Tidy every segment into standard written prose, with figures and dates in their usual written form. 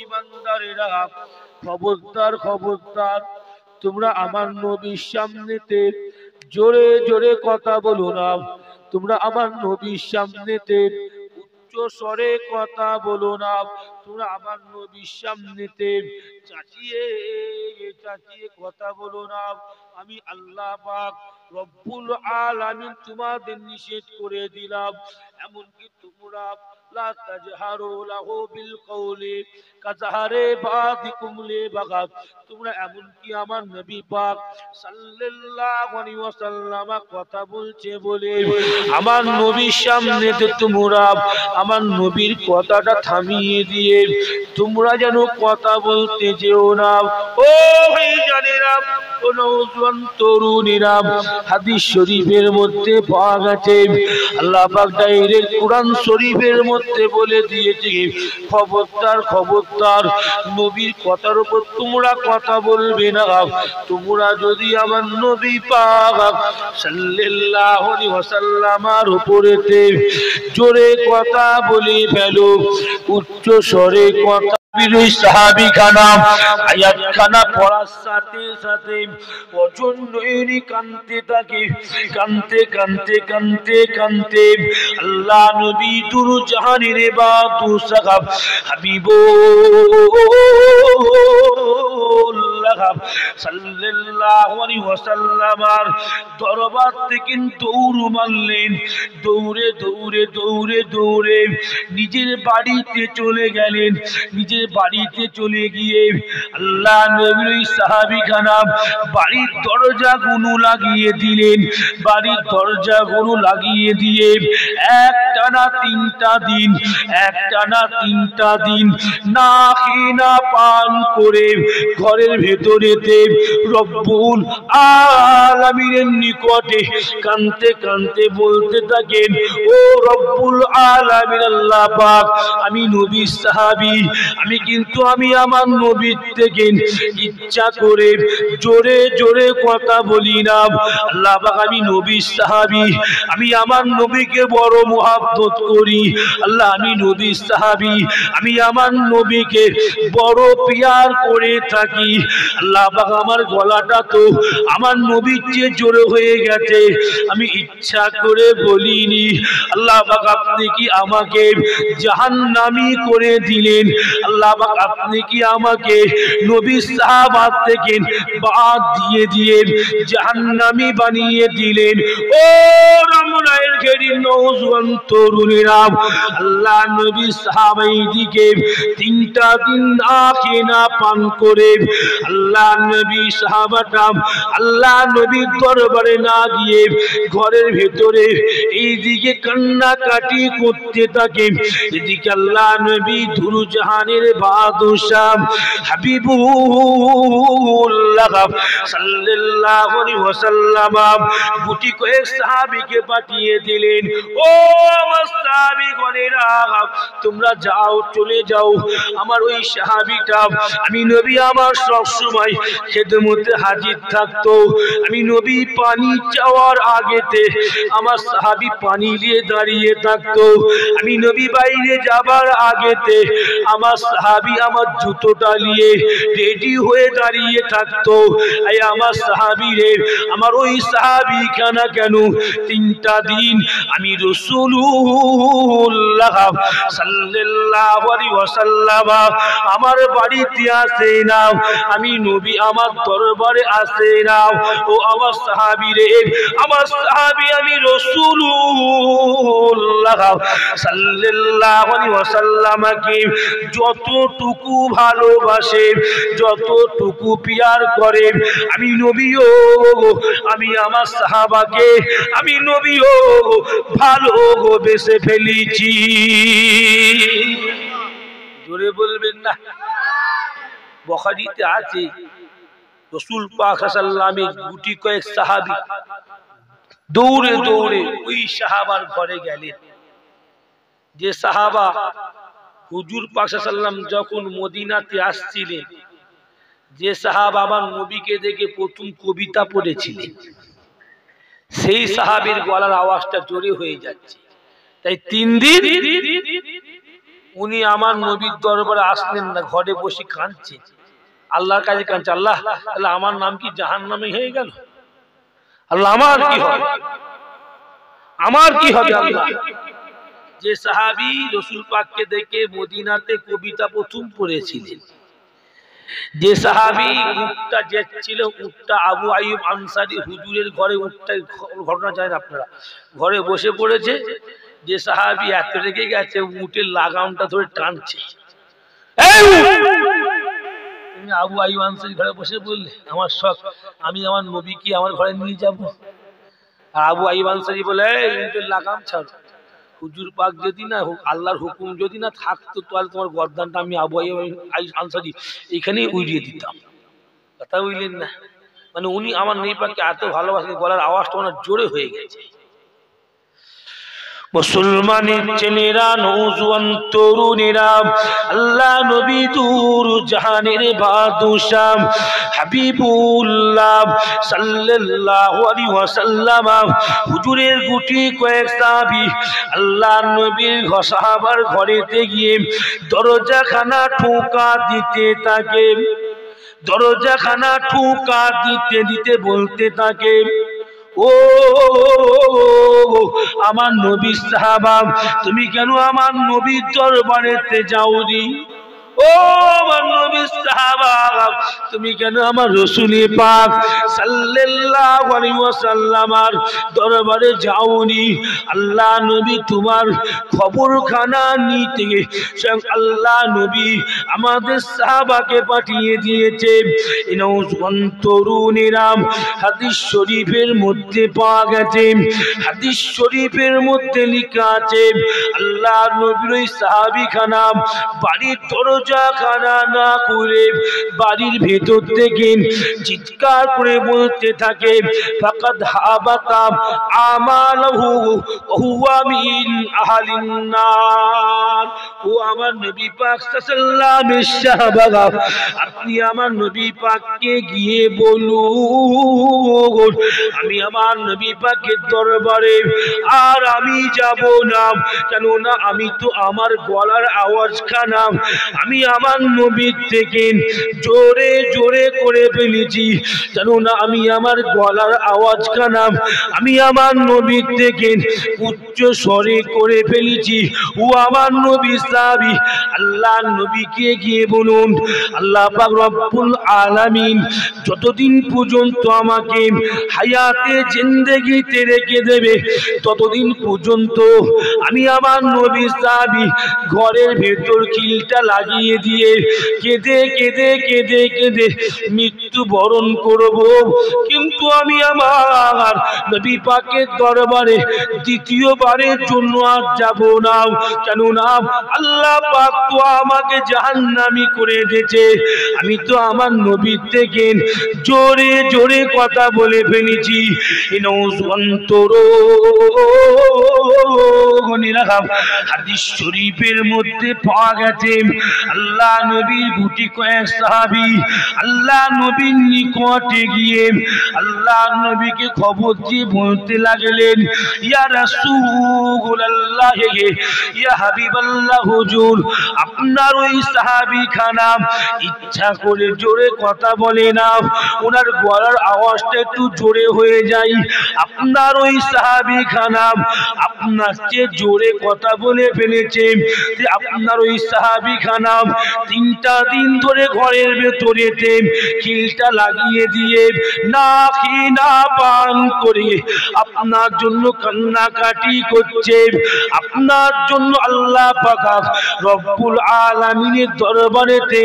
ইমানদারেরা খবরদার খবরদার তোমরা আমার নবীর সামনেতে জোরে জোরে কথা বলো না তোমরা আমার নবীর সামনেতে উচ্চ স্বরে কথা বলো না তোমরা আমার নবীর সামনেতে চাচিয়ে চাচিয়ে কথা বলো না আমি আল্লাহ পাক রব্বুল আলামিন তোমাদের নিষেধ করে দিলাম এমনকি তোমরা লা তাজহারু লাহু বিল কওলি কাজহারে বাদিকুম লিবাগাত তোমরা এমনকি আমার নবী পাক সাল্লাল্লাহু আলাইহি ওয়াসাল্লাম কথা বলছে বলে আমার নবীর সামনেতে তোমরা আমার নবীর কথাটা থামিয়ে দিয়ে তোমরা যেন কথা বলতে যেও না ও ভাইজানেরা ও নওজোয়ান তরুণীরা হাদিস শরীফের মধ্যে পাওয়া গেছে আল্লাহ পাক ডাইরেক্ট কোরআন শরীফের মধ্যে বলে দিয়েছে খবরদার খবরদার নবীর কথার উপর তোমরা কথা বলবে না তোমরা যদি আমার নবী পাক সাল্লাল্লাহু আলাইহি ওয়াসাল্লামের উপরেতে জোরে কথা বলে ফেলো উচ্চ স্বরে কথা বিরোহী সাহাবী খানা আয়াত খানা পড়ার সাথে সাথে ওজন নয়নি কানতে থাকে কানতে কানতে কানতে কানতে আল্লাহ নবী দুরু জাহানের বাদু সাহাব হাবিবুল্লাহ সাল্লাল্লাহু আলাইহি ওয়াসাল্লামের দরবার থেকে দৌড় মারলেন দৌড়ে দৌড়ে দৌড়ে দৌড়ে নিজের বাড়িতে চলে গেলেন নিজের বাড়িতে চলে গিয়ে আল্লাহ নবীর সাহাবী খানা বাড়ির দরজাগুলো লাগিয়ে দিলেন বাড়ির দরজাগুলো লাগিয়ে দিয়ে একটানা তিনটা দিন না খেয়ে না পান করে ঘরের ভেতরেতে রব্বুল আলামিনের নিকটে কানতে কানতে বলতে থাকেন ও রব্বুল আলামিন আল্লাহ পাক আমি নবীর সাহাবী আমি কিন্তু আমি আমার নবীর থেকে ইচ্ছা করে জোরে জোরে কথা বলি না আল্লাহ পাক আমি নবীর সাহাবী আমি আমার নবীকে বড় মুহাব্বত করি আল্লাহ আমি নবীর সাহাবী আমি আমার নবীকে বড় প্যার করে থাকি আল্লাহ পাক আমার গলাটা তো আমার নবীর চেয়ে জোরে হয়ে গেছে আমি ইচ্ছা করে বলিনি আল্লাহ পাক আপনি কি আমাকে জাহান্নামী করে দিলেন আল্লাহ পাক আপনি কি আমাকে নবী সাহাবা থেকে বাদ দিয়ে দিয়ে জাহান্নামী বানিয়ে দিলেন ও রমনায়ের ঘেরি নওজোয়ান তরুণীরা আল্লাহ নবী সাহাবাই দিকে তিনটা দিন না খেয়ে না পান করে আল্লাহ নবী সাহাবাটা আল্লাহ নবীর দরবারে না গিয়ে ঘরের ভেতরে এইদিকে কান্নাকাটি করতে থাকে এদিকে আল্লাহ নবী দুরু জাহানের বাদশাহ হাবিবুল্লাহ সাল্লাল্লাহু আলাইহি ওয়াসাল্লাম গুটি কয়েক সাহাবীকে পাঠিয়ে দিলেন ও আমার সাহাবীগণেরা তোমরা যাও চলে যাও আমার ওই সাহাবীটা আমি নবী আমার সব সময় খেদমতে হাজির থাকতো আমি নবী পানি চাওয়ার আগেতে আমার সাহাবী পানি নিয়ে দাঁড়িয়ে থাকতো আমি নবী বাইরে যাবার আগেতে আমার সাহাবী আমার জুতোটা নিয়ে রেডি হয়ে দাঁড়িয়ে থাকতো এই আমার সাহাবী রে আমার ওই সাহাবী খানা কেন তিনটা দিন আমি রাসূলুল্লাহ সাল্লাল্লাহু আলাইহি ওয়াসাল্লাম আমার বাড়িতে আসে না আমি নবী আমার দরবারে আসে না ও আমার সাহাবী রে আমার সাহাবী আমি রাসূলুল্লাহ সাল্লাল্লাহু আলাইহি ওয়াসাল্লামকে যতটুকু ভালোবাসে যতটুকু প্যার করে আমি নবীও আমি আমার সাহাবাকে আমি নবীও ভালোবেসে ফেলেছি জোরে বলবেন না বুখারীতে আছে রাসূল পাক সাল্লাল্লাহু আলাইহি ওয়াসাল্লাম গুটি কয়েক সাহাবী দৌড়ে দৌড়ে ওই সাহাবার ঘরে গেলেন যে সাহাবা হুজুর পাক সাল্লাল্লাহু আলাইহি ওয়াসাল্লাম যখন মদিনাতে আসছিলেন যে সাহাবা আমার নবীকে দেখে প্রথম কবিতা পড়েছিলেন সেই সাহাবীর গলার আওয়াজটা জোরে হয়ে যাচ্ছে তাই 3 দিন উনি আমার নবীর দরবারে আসলেন না, ঘরে বসে কাঁদছে, আল্লাহর কাছে কাঁদছে, আল্লাহ তাহলে আমার নাম কি জাহান্নামী হয়ে গেল? আল্লাহ আমার কি হবে, আমার কি হবে আল্লাহ? যে সাহাবী রাসূল পাককে দেখে মদিনাতে কবিতা প্রথম পড়েছিলেন, যে সাহাবী উটটা যাচ্ছিল, উটটা আবু আইয়ুব আনসারী হুজুরের ঘরে, উটটা ঘটনা জানেন আপনারা, ঘরে বসে পড়েছে, যে সাহাবী এত রেগে গেছে উটের লাগামটা ধরে টানছে, তুমি আবু আইয়ুব আনসারী ঘরে বসে বললে আমার শখ, আমি আমার নবীকে আমার ঘরে নিয়ে যাব। আর আবু আইয়ুব আনসারী বলে উটের লাগাম ছাড়ো, হুজুর পাক যদি না, আল্লাহর হুকুম যদি না থাকতো তাহলে তোমার গর্দানটা আমি আবু আইয়ুব আনসারী এখানেই উড়িয়ে দিতাম। কথা বুঝলেন না? মানে উনি আমার নবী পাককে এত ভালোবাসেন, গলার আওয়াজটা ওনার জোরে হয়ে গেছে। মুসলমানের ছেলেরা, নওজোয়ান তরুণেরা, আল্লাহ নবী দূর জাহানের বাদশাহ হাবিবুল্লাহ সাল্লাল্লাহু আলাইহি ওয়াসাল্লাম হুজুরের গুটি কয়েক সাহাবী আল্লাহ নবীর সাহাবার ঘরেতে গিয়ে দরজাখানা ঠোকা দিতে থাকে, দরজাখানা ঠোকা দিতে দিতে বলতে থাকে, ও আমার নবীর সাহাবা, তুমি কেন আমার নবীর দরবারেতে যাওনি? ও আমার নবীর সাহাবা, তুমি কেন আমার রাসূল পাক সাল্লাল্লাহু আলাইহি ওয়াসাল্লামের দরবারে যাওনি? আল্লাহ নবী তোমার খবরখানা নিতে স্বয়ং আল্লাহ নবী আমাদের সাহাবাকে পাঠিয়ে দিয়েছে। নওজোয়ান তরুণেরা, হাদিস শরীফের মধ্যে পাওয়া গেছে, হাদিস শরীফের মধ্যে লেখা আছে, আল্লাহ নবীর ওই সাহাবীখানা বাড়ির দরজাখানা না খুলে বাড়ির ভেতর থেকে চিৎকার করে বলতে থাকে, ফাকাদ হাবাতা আমালহু ওয়া হুয়া মিন আহলিন নার। ও আমার নবী পাক সাল্লাল্লাহু আলাইহি ওয়াসাল্লাম, আপনি আমার নবী পাককে গিয়ে বলুন আমি আমার নবী পাকের দরবারে আর আমি যাব না, কেননা আমি তো আমার গলার আওয়াজখানা আমি আমার নবীর থেকে জোরে জোরে করে ফেলেছি, কেননা আমি আমার গলার আওয়াজখানা আমি আমার নবীর থেকে উচ্চ স্বরে করে ফেলেছি। ও আমার নবী সাহাবী, আল্লাহ নবীকে গিয়ে বলুন আল্লাহ পাক রব্বুল আলামিন যতদিন পর্যন্ত আমাকে হায়াতে জিন্দেগিতে রেখে দেবে ততদিন পর্যন্ত আমি আমার নবী সাহাবী ঘরের ভেতর খিলটা লাগিয়ে দিয়ে কেঁদে কেঁদে কেঁদে কেঁদে মৃত্যু বরণ করব, কিন্তু আমি আমার নবী পাকের দরবারে দ্বিতীয়বারের জন্য আর যাব না, কেননা আল্লাহ পাক তো আমাকে জাহান্নামী করে দিয়েছে, আমি তো আমার নবীর থেকে জোরে জোরে কথা বলে ফেলেছি। নওজোয়ান তরুণেরা, হাদিস শরীফের মধ্যে পাওয়া গেছে, আল্লাহ নবীর গুটি কয়েক সাহাবী আল্লাহ নবীর নিকটে গিয়ে আল্লাহ নবীকে খবর দিয়ে বলতে লাগলেন, ইয়া রাসূলুল্লাহ, ইয়া হাবিবাল্লাহ, হুজুর আপনার ওই সাহাবী খানা ইচ্ছা করে জোরে কথা বলে না, ওনার গলার আওয়াজটা একটু জোরে হয়ে যায়, আপনার ওই সাহাবী খানা আপনার চেয়ে জোরে কথা বলে ফেলেছে, যে আপনার ওই সাহাবী খানা 3টা দিন ধরে ঘরের ভেতরেতে খিলটা লাগিয়ে দিয়ে না খেয়ে না পান করে আপনার জন্য কান্নাকাটি করছে, আপনার জন্য আল্লাহ পাক রব্বুল আলামিনের দরবারেতে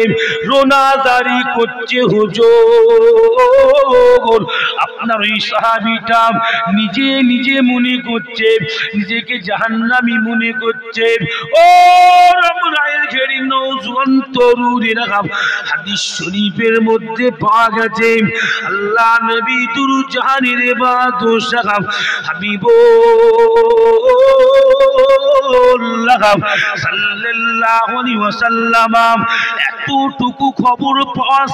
রোনাজারি করছে। হুজুর আপনার ওই সাহাবীটা নিজে নিজে মনে করছে, নিজেকে জাহান্নামী মনে করছে। ও রমজানের ঘেরি নওজোয়ান তরুণেরা, হাদিস শরীফের মধ্যে পাওয়া গেছে, আল্লাহ নবী দুরু জাহানের বাদশাহ হাবিব সাল্লাল্লাহু আলাইহি ওয়াসাল্লাম এতটুকু খবর পাওয়ার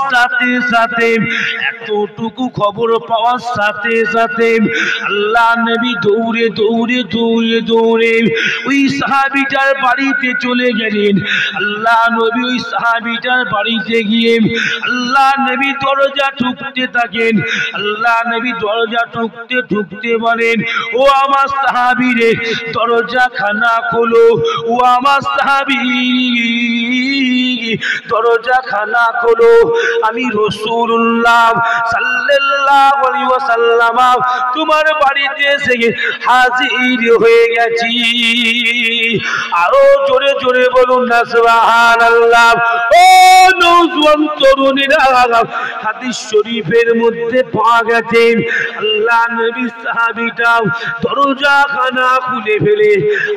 সাথে সাথে আল্লাহ নবী দৌড়ে দৌড়ে দৌড়ে দৌড়ে ওই সাহাবীটার বাড়িতে চলে গেলেন। আল্লাহ নবী ওই সাহাবীটার বাড়িতে গিয়ে আল্লাহ নবী দরজা ঠুকতে থাকেন। আল্লাহ নবী দরজা ঠুকতে ঠুকতে বলেন, ও আমার সাহাবী রে, দরজা খানা খোলো। ও আমার সাহাবী, দরজা খানা খোলো। আমি রাসূলুল্লাহ সাল্লাল্লাহু আলাইহি ওয়াসাল্লাম তোমার বাড়িতে এসে হাজির হয়ে গেছি। আরো জোরে জোরে বলুন না সুবহানাল্লাহ। ও নওজোয়ান তরুণীরা, হাদিস শরীফের মধ্যে পাওয়া গেছে আল্লাহ নবী সাহাবীটা দরজা খানা খুলে ফেলে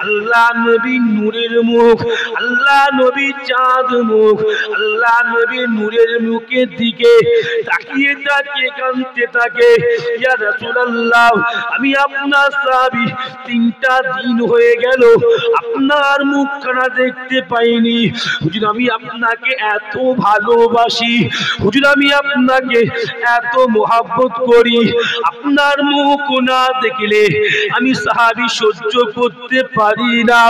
আল্লাহ নবী নূরের মুখ, আল্লাহ নবী চাঁদ মুখ, আল্লাহ নবী নূরের মুখের দিকে তাকিয়ে তাকিয়ে কাঁদতে থাকে, ইয়া রাসূলুল্লাহ, আমি আপনার সাহাবী, 3টা দিন হয়ে গেল আপনার মুখখানা দেখতে পাইনি। হুজুর, আমি আপনাকে এত ভালোবাসি, হুজুর আমি আপনাকে এত মোহাব্বত করি, আপনার মুখ না দেখলে আমি সাহাবী সহ্য করতে পারি না,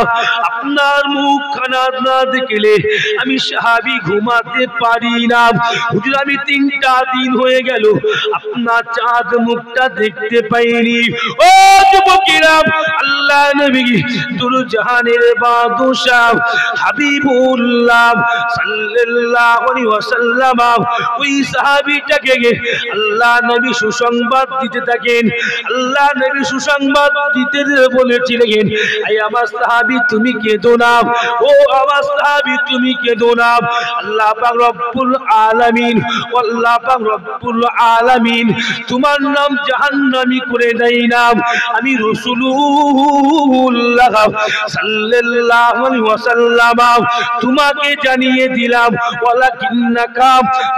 আপনার মুখখানা না দেখলে আমি সাহাবী ঘুমাতে পারি না। হুজুর, আমি 3টা দিন হয়ে গেল আপনার চাঁদ মুখটা দেখতে পাইনি। ও যুবকেরা, আল্লাহ নবী দুরু জাহানের বাদশাহ হাবিবুল্লাহ সাল্লাল্লাহু আলাইহি ওয়াসাল্লাম ওই সাহাবীটাকে আল্লাহ নবী সুসংবাদ দিতে থাকেন। আল্লাহ নবী সুসংবাদ দিতে বলেছিলেন, এই আমার সাহাবী তুমি কেঁদো না, ও আমার সাহাবী তুমি কেঁদো না। আল্লাহ পাক রব্বুল আলামিন, আল্লাহ পাক রব্বুল আলামিন তোমার নাম জাহান্নামী করে দেই না। আমি রাসূলুল্লাহ সাল্লাল্লাহু আলাইহি ওয়াসাল্লাম তোমাকে জানিয়ে দিলাম, ওয়ালাকিন্নাকা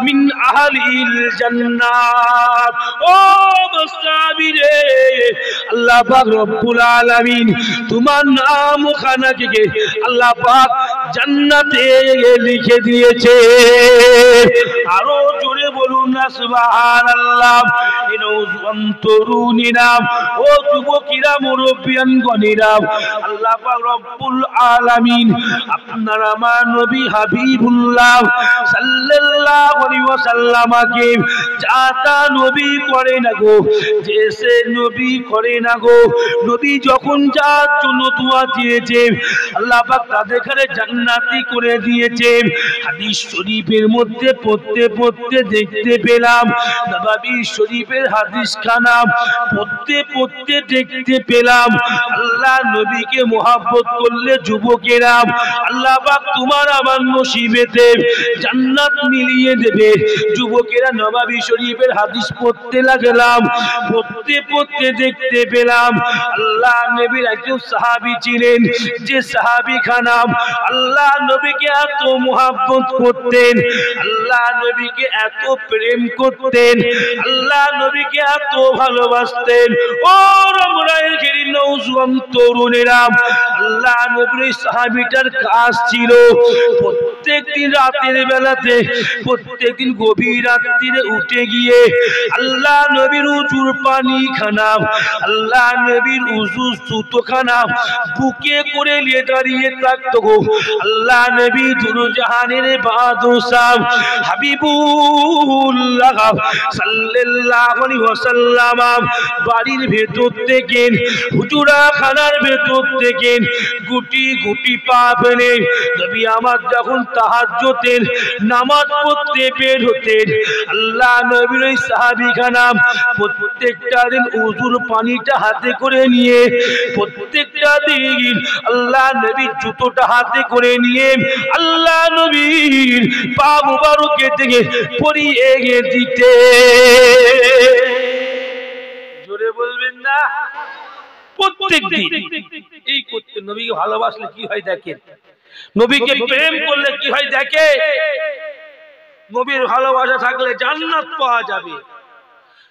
মিন আহলিল জান্নাত। ও মুসতাবি রে, আল্লাহ পাক রব্বুল আলামিন তোমার নাম খানাকে আল্লাহ পাক জান্নাতে লিখে দিয়েছে। আরো জোরে বলুন না সুবহানাল্লাহ। তরুণীরা, ও যুবকেরা, মুরব্বিয়ানগণেরা, আল্লাহ পাক রব্বুল আলামিন আপনার আমার নবী হাবিবুল্লাহ সাল্লাল্লাহু আলাইহি ওয়াসাল্লামকে যাতা নবী করে না গো, জেসে নবী করে না গো। নবী যখন যার জন্য দোয়া দিয়েছে আল্লাহ পাক তাদের ঘরে জান্নাতি করে দিয়েছে। হাদিস শরীফের মধ্যে পড়তে পড়তে দেখতে পেলাম, নববী শরীফের হাদিস খানা পড়তে পড়তে দেখতে পেলাম, আল্লাহ নবীকে মোহাব্বত করলে যুবকেরা আল্লাহ পাক তোমার আমার নসিবেতে জান্নাত মিলিয়ে দেবে। যুবকেরা নববী শরীফের হাদিস পড়তে লাগলাম, পড়তে পড়তে দেখতে পেলাম আল্লাহ নবীর একজন সাহাবী ছিলেন, যে সাহাবী খানা আল্লাহ নবীকে এত মোহাব্বত করতেন, আল্লাহ নবীকে এত প্রেম করতেন, আল্লাহ নবীকে এত ভালোবাসতেন। ও রমরায়ের ঘেরি নওজোয়ান তরুণেরা, আল্লাহ নবীর সাহাবীটার কাজ ছিল প্রত্যেকদিন রাতের বেলাতে, প্রত্যেকদিন গভীর রাত্রিরে উঠে গিয়ে আল্লাহ নবীর উজুর পানি খানা, আল্লাহ নবীর উজু সুতো খানা বুকে করে নিয়ে দাঁড়িয়ে থাকতো গো। আল্লাহ নবী দুরু জাহানের বাদশাহ হাবিবুল্লাহ সাল্লাল্লাহু আলাইহি ওয়াসাল্লাম বাড়ির ভেতর থেকে, হুজুরা খানার ভেতর থেকে গুটি গুটি পা ফেলে নবী আমার যখন তাহাজ্জুদের নামাজ পড়তে বের হতেন, আল্লাহ নবীর ওই সাহাবী খানা প্রত্যেকটা দিন উজুর পানিটা হাতে করে নিয়ে, প্রত্যেকটা দিন আল্লাহ নবীর জুতোটা হাতে করে নিয়ে আল্লাহ নবীর পা মুবারকে থেকে পরিয়ে দিতে। জোরে বলবেন না? প্রত্যেকদিন এই করতে। নবীকে ভালোবাসলে কি হয় দেখেন, নবীকে প্রেম করলে কি হয় দেখে, নবীর ভালোবাসা থাকলে জান্নাত পাওয়া যাবে।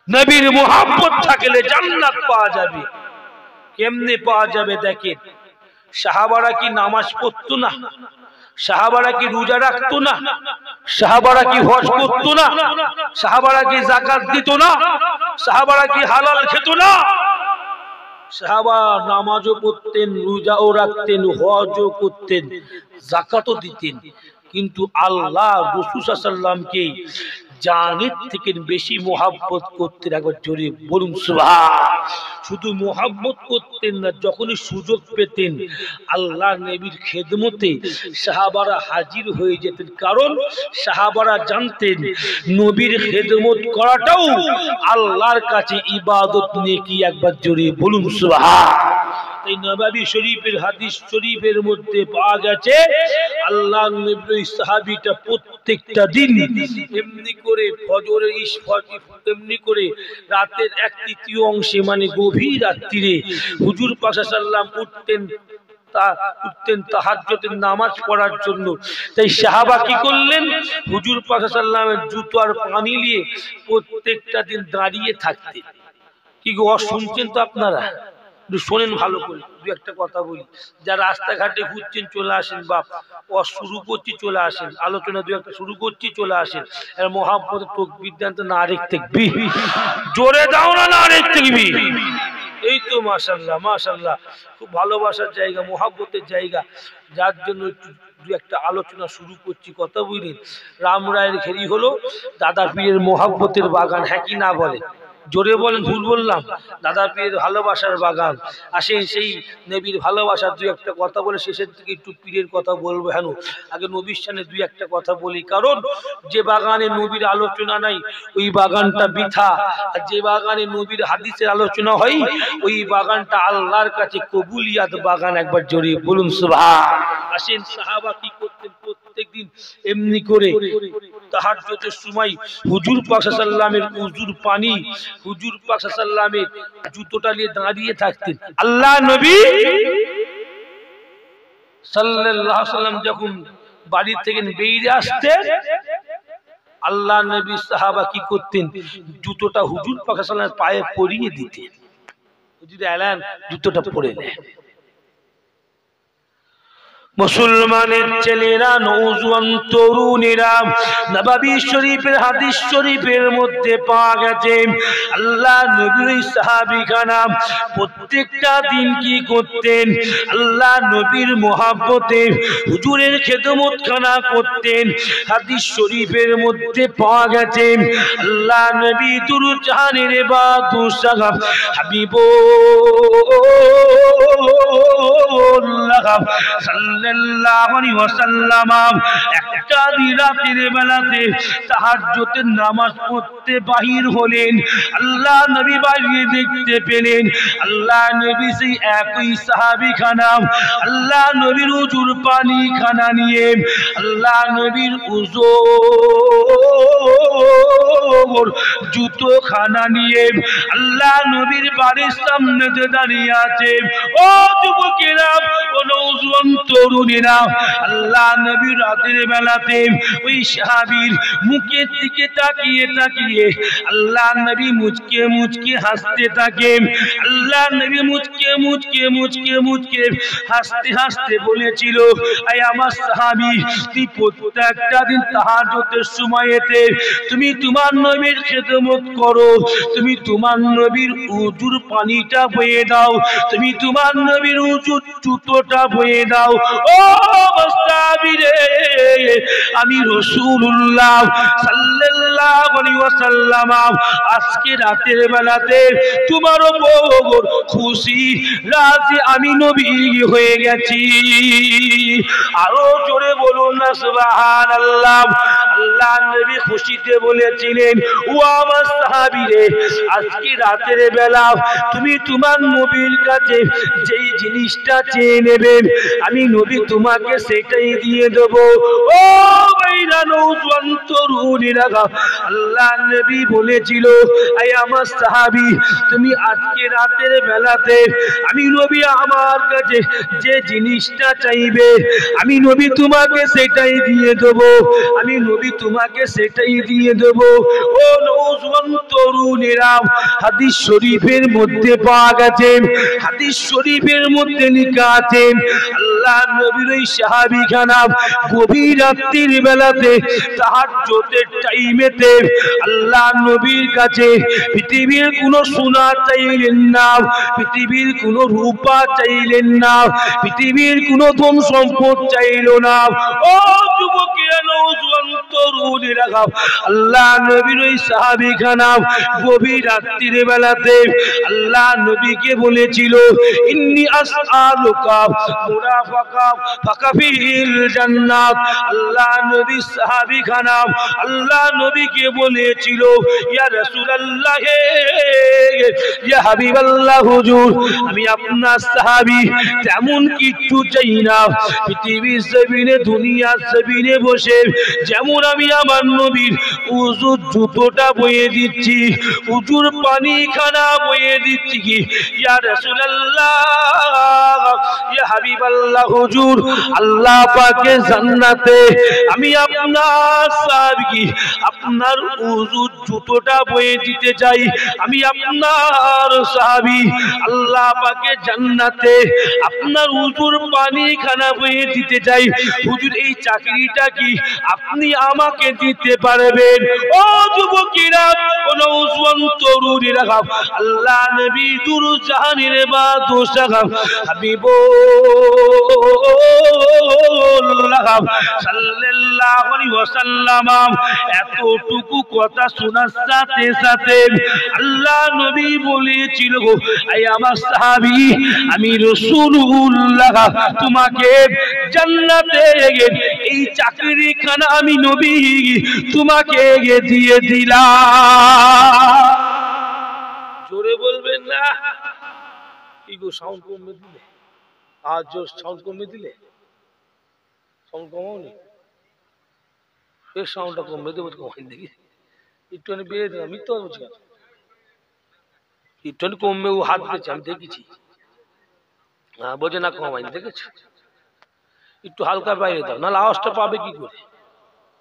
নবীর মুহাব্বত থাকলে জান্নাত পাওয়া যাবে। কেমনে পাওয়া যাবে দেখেন, সাহাবারা কি নামাজ পড়তো না? সাহাবারা কি রোজা রাখতো না? সাহাবারা কি হজ করতো না? সাহাবারা কি যাকাত দিত না? সাহাবারা কি হালাল খেত না? সাহাবা নামাজও পড়তেন, রোজাও রাখতেন, হজও করতেন, যাকাতও দিতেন, কিন্তু আল্লাহ রাসূল সাল্লাল্লাহু আলাইহি ওয়াসাল্লামকে জানের থেকে বেশি মোহাব্বত করতেন। একবার জোরে বলুন সুবহান। শুধু মোহাব্বত করতেন না, যখনই সুযোগ পেতেন আল্লাহর নবীর খেদমতে সাহাবারা হাজির হয়ে যেতেন। কারণ সাহাবারা জানতেন নবীর খেদমত করাটাও আল্লাহর কাছে ইবাদত নেকি। একবার জোরে বলুন সুবহান। তাই নববী শরীফের হাদিস শরীফের মধ্যে পাওয়া গেছে আল্লাহর নবী সাহাবীটা প্রত্যেকটা দিন এমনি করে ফজরের এমনি করে রাতের 1/3 অংশে মানে গভীর রাত্রিরে হুজুর পাক সাল্লাল্লাহু আলাইহি ওয়াসাল্লাম উঠতেন তাহাজ্জুদের নামাজ পড়ার জন্য। তাই সাহাবা কি করলেন, হুজুর পাক সাল্লাল্লাহু আলাইহি ওয়াসাল্লামের জুতো আর পানি নিয়ে প্রত্যেকটা দিন দাঁড়িয়ে থাকতেন। কি গো শুনছেন তো আপনারা? শোনেন ভালো করে, দু একটা কথা বলি। যারা রাস্তাঘাটে ঘুরছেন চলে আসেন, বাপ শুরু করছি চলে আসেন, আলোচনা দু একটা শুরু করছি চলে আসেন। আর মোহাম্মদ তাকবীর দেন তো, না আরেক তাকবীর, জোরে দাও না, না আরেক তাকবীর। এই তো মাশাআল্লাহ মাশাআল্লাহ, খুব ভালোবাসার জায়গা, মোহাব্বতের জায়গা, যার জন্য দু একটা আলোচনা শুরু করছি। কথা বুঝলেন? রামরায়ের ঘেরি হলো দাদা পীরের মোহাব্বতের বাগান, হ্যাঁ কি না বলে? জোরে বলেন, ভুল বললাম? দাদা পীরের ভালোবাসার বাগান। আসেন সেই নবীর ভালোবাসার দু একটা কথা বলে শেষের দিকে একটু পীরের কথা বলবো। হেন আগে নবীর সামনে দুই একটা কথা বলি, কারণ যে বাগানে নবীর আলোচনা নাই ওই বাগানটা বৃথা, আর যে বাগানে নবীর হাদিসের আলোচনা হয় ওই বাগানটা আল্লাহর কাছে কবুলিয়াত বাগান। একবার জোরে বলুন সুবহান। আসেন সাহাবা কি করতেন, প্রত্যেকদিন এমনি করে তাহাজ্জুদের সময় হুজুর পাক সাল্লাল্লাহু আলাইহি ওয়াসাল্লামের উযুর পানি হুজুর পাক সাল্লাল্লাহু আলাইহি ওয়াসাল্লামের জুতোটা নিয়ে দাঁড়িয়ে থাকতেন। আল্লাহ নবী সাল্লাল্লাহু আলাইহি ওয়াসাল্লাম যখন বাড়ি থেকে বেরিয়ে আসতেন, আল্লাহ নবী সাহাবা কি করতেন, জুতোটা হুজুর পাক সাল্লাল্লাহু আলাইহি ওয়াসাল্লামের পায়ে পরিয়ে দিতেন। হুজুর এলেন, জুতোটা পরে নেন। মুসলমানের ছেলেরা, নওজোয়ান তরুণেরা, নববী শরীফের হাদিস শরীফের মধ্যে পাওয়া গেছে আল্লাহ নবীর সাহাবীখানা প্রত্যেকটা দিন কি করতেন, আল্লাহ নবীর মোহাব্বতে হুজুরের খেদমত খানা করতেন। হাদিস শরীফের মধ্যে পাওয়া গেছে আল্লাহ নবী দুরূদ জাহানের বাদু সাহাব হাবিবুল্লাহ সাল্লাল্লাহু আলাইহি ওয়াসাল্লাম একটা রাতের বেলাতে তাহাজ্জুদের নামাজ পড়তে বাহির হলেন। আল্লাহ নবী বাইরে দেখতে পেলেন আল্লাহ নবী সেই একই সাহাবী খানা আল্লাহ নবীর উযুর পানি খানা নিয়ে আল্লাহ নবীর উযুর জুতো খানা নিয়ে আল্লাহ নবীর বাড়ির সামনে দাঁড়িয়ে আছে। ও যুবকেরা, ও নওজোয়ান তরুণেরা, আল্লাহ নবী রাতের বেলাতে ওই সাহাবীর মুখের দিকে তাকিয়ে তাকিয়ে আল্লাহ নবী মুচকে মুচকে হাসতে থাকে। আল্লাহ নবী মুচকে মুচকে মুচকে মুচকে হাসতে হাসতে বলেছিল, আয় আমার সাহাবী, তুই প্রত্যেকটা দিন তাহাজ্জুদের সময়তে তুমি তোমার নবীর খেদমত করো, তুমি তোমার নবীর উযুর পানিটা বয়ে দাও, তুমি তোমার নবীর উযুর জুতোটা বয়ে দাও। ও মুস্তাবি রে, আমি রাসূলুল্লাহ সাল্লাল্লাহু আলাইহি ওয়াসাল্লাম আজকে রাতের বেলাতে তোমার উপর খুশি রাজি আমি নবী হয়ে গেছি। আরো জোরে বলুন না সুবহানাল্লাহ। আল্লাহ নবী খুশিতে বলেছিলেন, ও আমার সাহাবী রে, আজকে রাতের বেলা তুমি তোমার নবীর কাছে যেই জিনিসটা চেয়ে নেবে আমি নবী তোমাকে সেটাই দিয়ে দেব। ও ভাইরা, নওজোয়ান তরুণ আল্লাহ নবী বলেছিল, এই আমার সাহাবী, তুমি আজকে রাতের বেলাতে আমি নবী আমার কাছে যে জিনিসটা চাইবে আমি নবী তোমাকে সেটাই দিয়ে দেব, আমি নবী তোমাকে সেটাই দিয়ে দেব। ও নওজওয়ান তরুণেরা, হাদিস শরীফের মধ্যে পাওয়া গেছে, হাদিস শরীফের মধ্যে লেখা আছে, আল্লাহ নবীর ওই সাহাবী খানা গভীর রাত্রির বেলাতে তাহাজ্জুদের টাইমেতে আল্লাহ নবীর কাছে পৃথিবীর কোনো সোনা চাইলেন না, পৃথিবীর কোনো রূপা চাইলেন না, পৃথিবীর কোনো ধন সম্পদ চাইল না। ও যুবকেরা, নওজওয়ান তরুণেরা, আল্লাহ নবীর ওই সাহাবী খানা গভীর রাত্রির বেলাতে আল্লাহ নবীকে বলেছিল, ইন্নী আসআলুকা মুরাফাকা ফাকাফিল জান্নাত। আল্লাহ নবী সাহাবী খানা আল্লাহ নবীকে বলেছিল, ইয়া রাসূলুল্লাহ, ইয়া হাবিবাল্লাহ, হুজুর আমি আপনার সাহাবী, তেমন কিছু চাই না। পৃথিবীর জমিনে, দুনিয়ার জমিনে বসে যেমন আমি আমার নবীর উযুর জুতোটা বয়ে দিচ্ছি, উযুর পানি খানা বয়ে দিচ্ছি, কি ইয়া রাসূলুল্লাহ, ইয়া হাবিবাল্লাহ, হুজুর আল্লাহ পাকের জান্নাতে আমি আপনার সাহাবী, আপনার উযুর জুতোটা বয়ে দিতে চাই। আমি আপনার সাহাবী, আল্লাহ পাকের জান্নাতে আপনার উযুর পানি খানা বয়ে দিতে চাই। হুজুর এই চাকরিটা কি আপনি আমাকে দিতে পারবেন? ও যুবকেরা, ও নওজওয়ান তরুণেরা, আল্লাহ নবী দুর জাহানের বাদশাহ হাবিবুল্লাহ সাল্লাল্লাহু আলাইহি ওয়াসাল্লাম এতটুকু কথা শোনার সাথে সাথে আল্লাহ নবী বলেছিল, এই আমার সাহাবী, আমি রাসূলুল্লাহ তোমাকে জান্নাতে এই চাকরিখানা আমি নবী তোমাকে দিয়ে দিলাম। জোরে বলবেন না? কি গো, সাউন্ড কমে দিলে? আর জোর সাউন্ড কমে দিলে? সাউন্ড কমাওনি? এর সাউন্ডটা কমে দেবো, কমাই দেখি একটুখানি বেড়ে দেবো। মিথ্যা বলছি কেন? একটুখানি কমবে, ও হাত দিয়েছে, আমি দেখেছি। হ্যাঁ, বোঝে না কমাই, দেখেছি। একটু হালকা বাইরে দাও, নাহলে আওয়াজটা পাবে কি করে?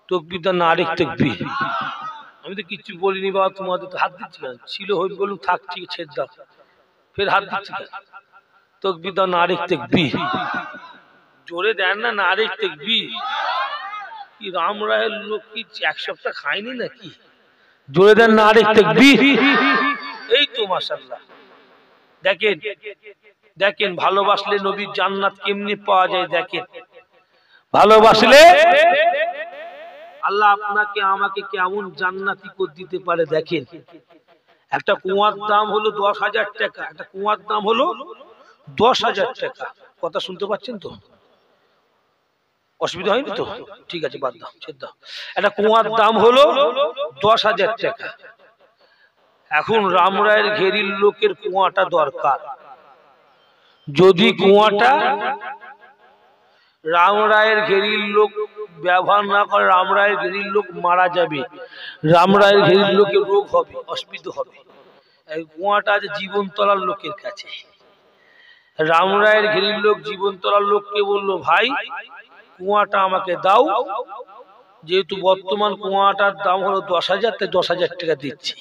তকবীর দাও না, আরেক তকবীর। আমি তো কিচ্ছু বলিনি বাবা, তোমাদের তো হাত দিচ্ছি কেন? ছিল হই বলুন, থাক, ঠিক ছেড়ে দাও, ফের হাত দিচ্ছি কেন? তকবীর দাও না, আরেক তকবীর। জোরে দেন না, না আরেক তকবীর। কি রাম রায়ের লোক কি এক সপ্তাহ খায়নি নাকি? জোরে দেন না, আরেক তকবীর। এই তো মাশাআল্লাহ। দেখেন দেখেন, ভালোবাসলে নবীর জান্নাত কেমনি পাওয়া যায়। দেখেন, ভালোবাসলে আল্লাহ আপনাকে আমাকে কেমন জান্নাতি করে দিতে পারে। দেখেন, একটা কুয়ার দাম হলো 10,000 টাকা, একটা কুয়ার দাম হলো 10,000 টাকা। কথা শুনতে পাচ্ছেন তো? অসুবিধা হয়নি তো? ঠিক আছে, বাদ দাও, ছেড়ে দাও। একটা কুয়ার দাম হলো 10,000 টাকা। এখন রামরায়ের ঘেরির লোকের কুয়াটা দরকার। যদি কুয়াটা রামরায়ের ঘেরির লোক ব্যবহার না করে, রামরায়ের ঘেরির লোক মারা যাবে, রামরায়ের ঘেরির লোকের রোগ হবে, অসুবিধা হবে। এই কুয়াটা আছে জীবনতলার লোকের কাছে। রামরায়ের ঘেরির লোক জীবনতলার লোককে বললো, ভাই কুয়াটা আমাকে দাও, যেহেতু বর্তমান কুয়াটার দাম হলো 10,000, তাই 10,000 টাকা দিচ্ছি।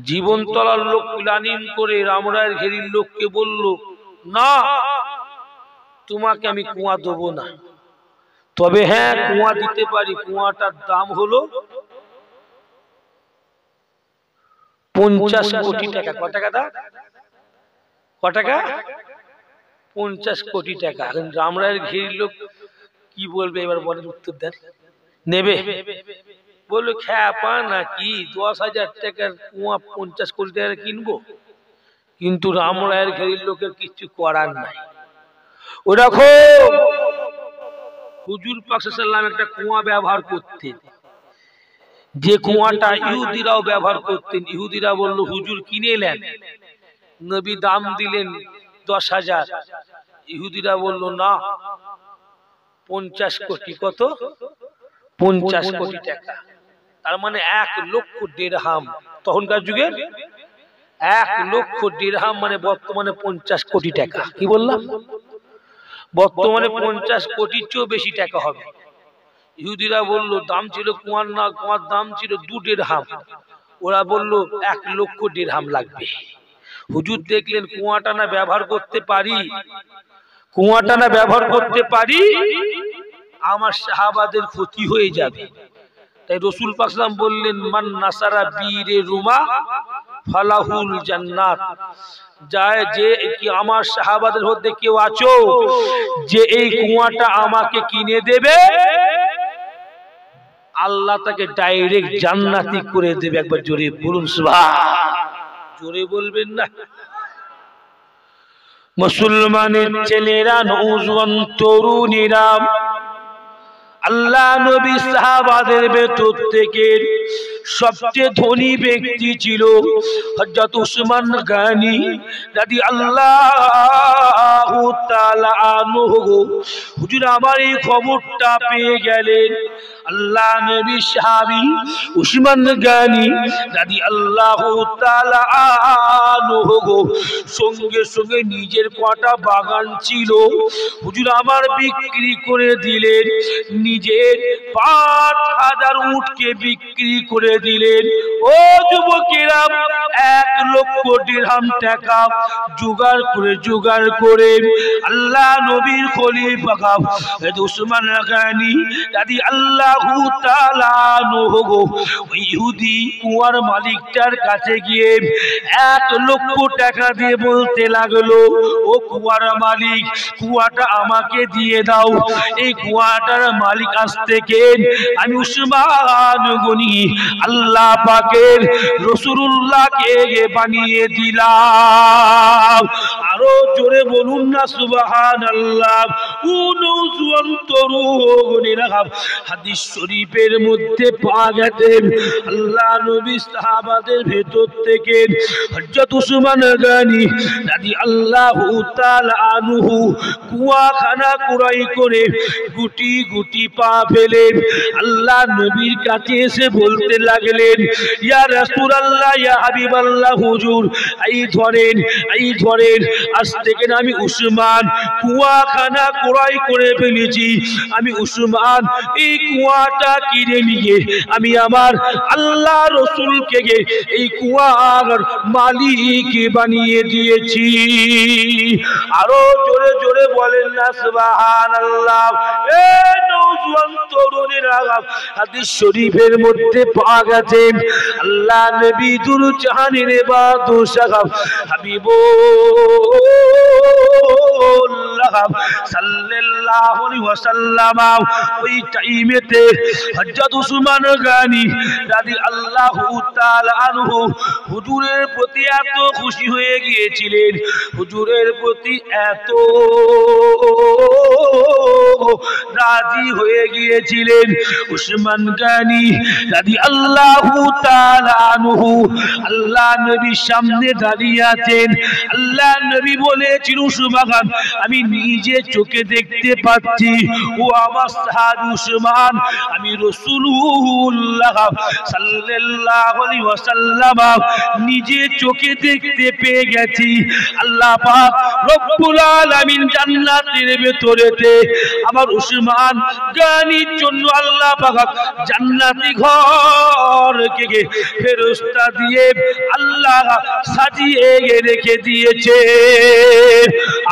জীবনতলার লোক প্ল্যানিং করে রামরায়ের ঘেরির লোককে বলল, না, তোমাকে আমি কুয়া দেবো না, তবে হ্যাঁ কুয়া দিতে পারি। কুয়াটার দাম হলো 50 কোটি টাকা। কত টাকা দা? কত টাকা? 50 কোটি টাকা। রামরায়ের ঘেরির লোক কি বলবে এবার বলেন, উত্তর দেন। নেবে? বললো, খ্যাপা নাকি, 10,000 টাকার কুয়া 50 কোটি টাকা কিনবো? কিন্তু রামরায়ের ঘেরির লোকের কিছু করার নাই। ওরকম হুজুর পাক সাল্লাল্লাহু আলাইহি ওয়াসাল্লাম একটা কুয়া ব্যবহার করতেন, যে কুয়াটা ইহুদিরাও ব্যবহার করতেন। ইহুদিরা বলল, হুজুর কিনে নেন। নবী দাম দিলেন 10,000। ইহুদিরা বলল, না, 50 কোটি। কত? 50 কোটি টাকা। তার মানে 1 লক্ষ দিরহাম। তখনকার যুগে 1 লক্ষ দিরহাম মানে বর্তমানে 50 কোটি টাকা। কি বললাম? বর্তমানে 50 কোটির চেয়েও বেশি টাকা হবে। ইহুদিরা বলল দাম ছিল কুয়ার না, কুয়ার দাম ছিল 2 দিরহাম। ওরা বলল 1 লক্ষ দিরহাম লাগবে। হুজুর দেখলেন কুয়াটা না ব্যবহার করতে পারি, কুয়াটা না ব্যবহার করতে পারি, আমার সাহাবাদের ক্ষতি হয়ে যাবে। তাই রাসূল পাক সাল্লাল্লাহু আলাইহি ওয়াসাল্লাম বললেন মান নাসারা বীরে রুমা ফালাহুল জান্নাত। যায় যে কি আমার সাহাবাদের মধ্যে কেউ আছো যে এই কুয়াটা আমাকে কিনে দেবে, আল্লাহ তাকে ডাইরেক্ট জান্নাতি করে দেবে। একবার জোরে বলুন সুবহান। জোরে বলবেন না? মুসলমানের ছেলেরা, নওজোয়ান তরুণীরা, আল্লাহ নবী সাহাবাদের ভেতর থেকে সবচেয়ে ধনী ব্যক্তি ছিল হযরত উসমান গনি রাদিয়াল্লাহু তাআলা আনহু। হুজুর আমার এই খবরটা পেয়ে গেলেন। আল্লাহ নবী সাহাবী উসমান গনি রাদিয়াল্লাহু তাআলা আনহু সঙ্গে সঙ্গে নিজের কটা বাগান ছিল হুজুর আমার বিক্রি করে দিলেন। নিজের 5000 উটকে বিক্রি করে দিলেন। ও যুবকেরা, 1 লক্ষ দিরহাম টাকা জোগাড় করে আল্লাহ নবীর খলিফা উসমান গনি রাদিয়াল্লাহু তাআলা আনহু ওই ইহুদি কুয়ার মালিকটার কাছে গিয়ে 1 লক্ষ টাকা দিয়ে বলতে লাগলো, ও কুয়ার মালিক, কুয়াটা আমাকে দিয়ে দাও। এই কুয়াটার মালিক আজ থেকে আমি উসমান গনি আল্লাহ পাকের রাসূলুল্লাহকে বানিয়ে দিলাম। আরো জোরে বলুন না সুবহানাল্লাহ। ও নওজোয়ান তরুণীরা, হাদিস শরীফের মধ্যে পাওয়া গেছে আল্লাহ নবী সাহাবাদের ভেতর থেকে হযরত উসমান গনি রাদিয়াল্লাহু তাআলা আনহু কুয়াখানা কুরাই করে গুটি গুটি পা ফেলে আল্লাহ নবীর কাছে এসে বলতে লাগলেন, ইয়া রাসূলুল্লাহ, ইয়া হাবিবাল্লাহ, হুজুর এই ধরেন, এই ধরেন, আজ থেকে আমি উসমান কুয়াখানা কুরাই করে ফেলেছি। আমি উসমান এই কুয়াটা কিনে নিয়ে আমি আমার আল্লাহ রাসূলকে এই কুয়ার মালিক বানিয়ে দিয়েছি। আরো জোরে জোরে বলেন না সুবহানাল্লাহ। এ নওজোয়ান তরুণীরা, হাদিস শরীফের মধ্যে পাওয়া গেছে আল্লাহ নবী দুরূদ জাহানের বাদশাহ হাবিবুল্লাহ সাল্লাল্লাহু আলাইহি ওয়াসাল্লাম ওই টাইমেতে হযরত উসমান গনি রাদিয়াল্লাহু তাআলা আনহু হুজুরের প্রতি এত খুশি হয়ে গিয়েছিলেন, হুজুরের প্রতি এত রাজি হয়ে গিয়েছিলেন। উসমান গনি রাদিয়াল্লাহু তাআলা আনহু আল্লাহ নবীর সামনে দাঁড়িয়ে আছেন। আল্লাহ নবী বলেছিল, উসমান আমি নিজে চোখে দেখতে পাচ্ছি ও আমার সাহাবী উসমান, আমি রাসূলুল্লাহ সাল্লাল্লাহু আলাইহি ওয়াসাল্লাম নিজে চোখে দেখতে পেয়ে গেছি। আল্লাহ পাক রব্বুল আলামিন জান্নাতের ভেতরেতে আমার উসমান গনির জন্য আল্লাহ পাক জান্নাতি ঘরকে ফেরেশতা দিয়ে আল্লাহ সাজিয়ে রেখে দিয়েছে।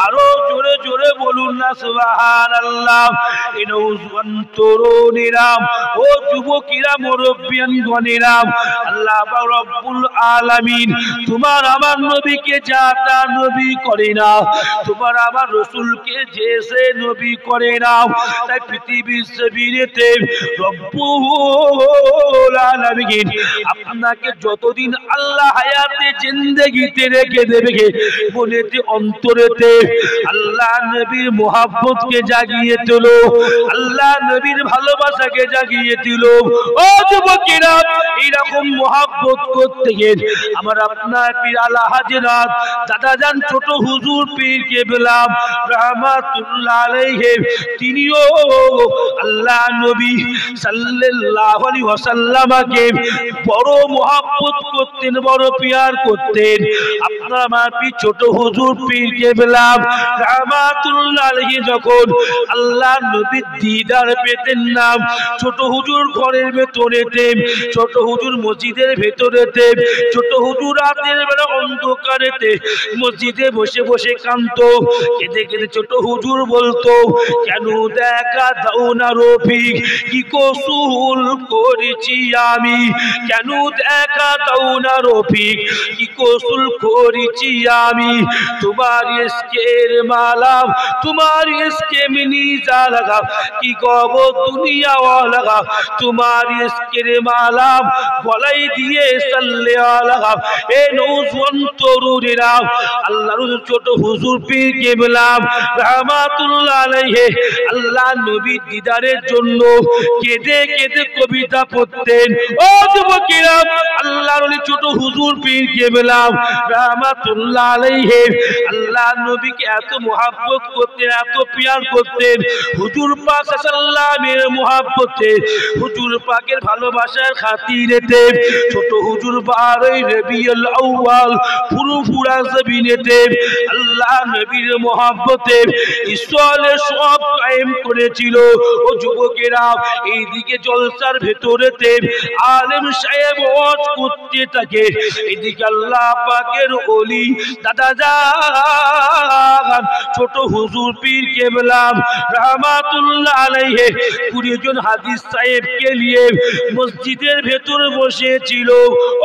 আরো জোরে জোরে বলুন না সুবহানাল্লাহ। এই নওজোয়ান তরুণীরা, ও যুবকেরা, মুরব্বিয়ান গণেরা, আল্লাহ পাক রব্বুল আলামিন তোমার আমার নবীকে যা তা নবী করে না, তোমার আমার রাসূলকে যে সে নবী করে না। তাই পৃথিবীর জমিনেতে রব্বুল আলামিন আপনাকে যতদিন আল্লাহ হায়াতে জিন্দেগিতে রেখে দেবে মনেতে অন্তরেতে আল্লাহ নবীর মোহাব্বতকে জাগিয়ে তোলো, আল্লাহ নবীর ভালোবাসাকে জাগিয়ে দিল। ও যুবকেরা, এইরকম মহব্বত করতে গিয়ে আমার আপনার পীর আলা হাজরাত দাদাজান ছোট হুজুর পীর কেবলা রাহমাতুল্লাহ আলাইহি তিনিও আল্লাহ নবী সাল্লাল্লাহু আলাইহি ওয়াসাল্লামকে বড় মহব্বত করতেন, বড় পিয়ার করতেন। আপনার আমার পীর ছোট হুজুর পীর কেবলা রাহমাতুল্লাহ আলাইহি যখন আল্লাহ নবীর দিদার পেতেন না, ছোট হুজুর ঘরের ভেতরেতে, ছোট হুজুর মসজিদের ভেতরেতে, ছোট হুজুর রাতের বেলা অন্ধকারেতে মসজিদে বসে বসে কাঁদতো, কেঁদে কেঁদে ছোট হুজুর বলতো, কেন দেখা দাও না রফিক, কি কসুর করেছি আমি, কেন দেখা দাও না রফিক, কি কসুর করেছি আমি, তোমার ইশকের মালা, তোমার ইশকে মিনি যা লাগা, কি কব দুনিয়া ওয়ালা, তোমার ইশকের মালা গলায় দিয়ে সাল্লাল্লাহু আলাইহি এ নওজওয়ান তরুণেরা আল্লাহর ছোট হুজুর পীর কেবলা রাহমাতুল্লাহ আলাইহি আল্লাহ নবীর দিদারের জন্য কেঁদে কেঁদে কবিতা পড়তেন। ও যুবকেরা, আল্লাহর ছোট হুজুর পীর কেবলা রাহমাতুল্লাহ আলাইহি আল্লাহ নবীকে এত মহব্বত করতেন, এত পিয়ার করতেন। হুজুর পাক সাল্লামের মহব্বতে, হুজুর পাকের ভালোবাসার খাতিরেতে ছোট হুজুর 12 রবিউল আউয়াল ফুরফুরা জমিনেতে আল্লাহ নবীর মহব্বতে ইসলামের সব কায়েম করেছিল। ও যুবকেরা, এইদিকে জলসার ভেতরেতে আলেম সাহেব ওয়াজ করতে থাকে, এদিকে আল্লাহ পাকের ওলি দাদাজান ছোট হুজুর পীর কেবলা রাহমাতুল্লাহ আলাইহি 20 জন হাদিস সাহেবকে নিয়ে মসজিদের ভেতর বসেছিল।